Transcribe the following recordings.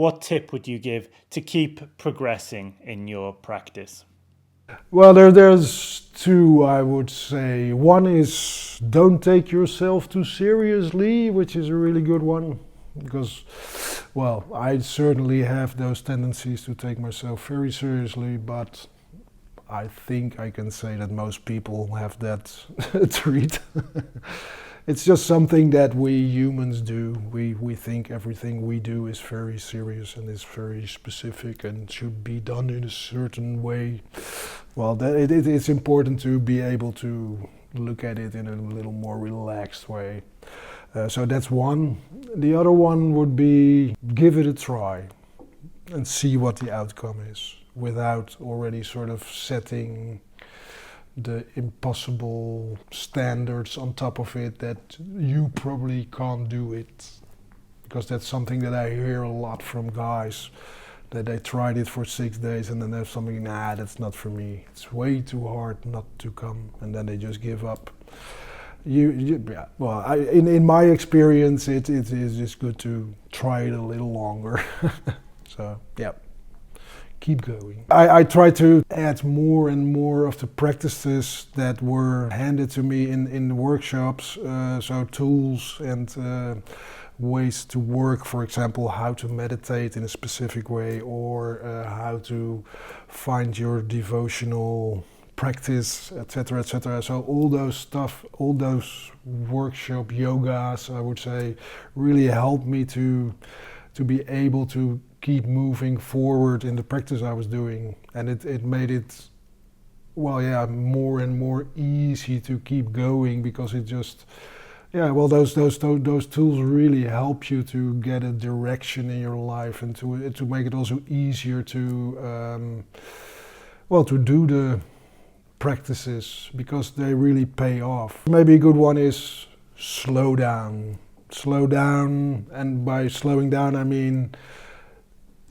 what tip would you give to keep progressing in your practice? Well, there's two, I would say. One is don't take yourself too seriously, which is a really good one. Because, well, I certainly have those tendencies to take myself very seriously, but I think I can say that most people have that trait. It's just something that we humans do. We think everything we do is very serious and is very specific and should be done in a certain way. Well, it's important to be able to look at it in a little more relaxed way. So that's one. The other one would be give it a try and see what the outcome is without already sort of setting the impossible standards on top of it that you probably can't do it. Because that's something that I hear a lot from guys, that they tried it for 6 days and then there's something, nah, that's not for me. It's way too hard not to come, and then they just give up. Yeah, well, in my experience, it is just good to try it a little longer. So, yeah. Keep going. I try to add more and more of the practices that were handed to me in the workshops, so tools and ways to work, for example, how to meditate in a specific way, or how to find your devotional practice, etc., etc. So all those stuff, all those workshop yogas, I would say, really helped me to be able to keep moving forward in the practice I was doing, and it made it, well, yeah, more and more easy to keep going, because it just, yeah, well, those tools really help you to get a direction in your life, and to make it also easier to well, to do the practices, because they really pay off. Maybe a good one is slow down. Slow down, and by slowing down I mean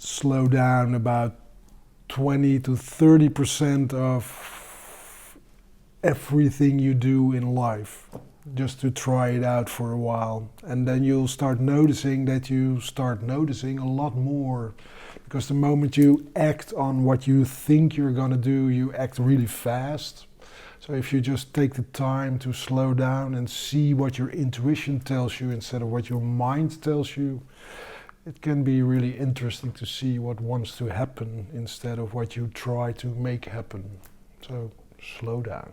slow down about 20 to 30% of everything you do in life, just to try it out for a while, and then you'll start noticing that you start noticing a lot more, because the moment you act on what you think you're gonna do, you act really fast. So if you just take the time to slow down and see what your intuition tells you instead of what your mind tells you, it can be really interesting to see what wants to happen instead of what you try to make happen. So slow down.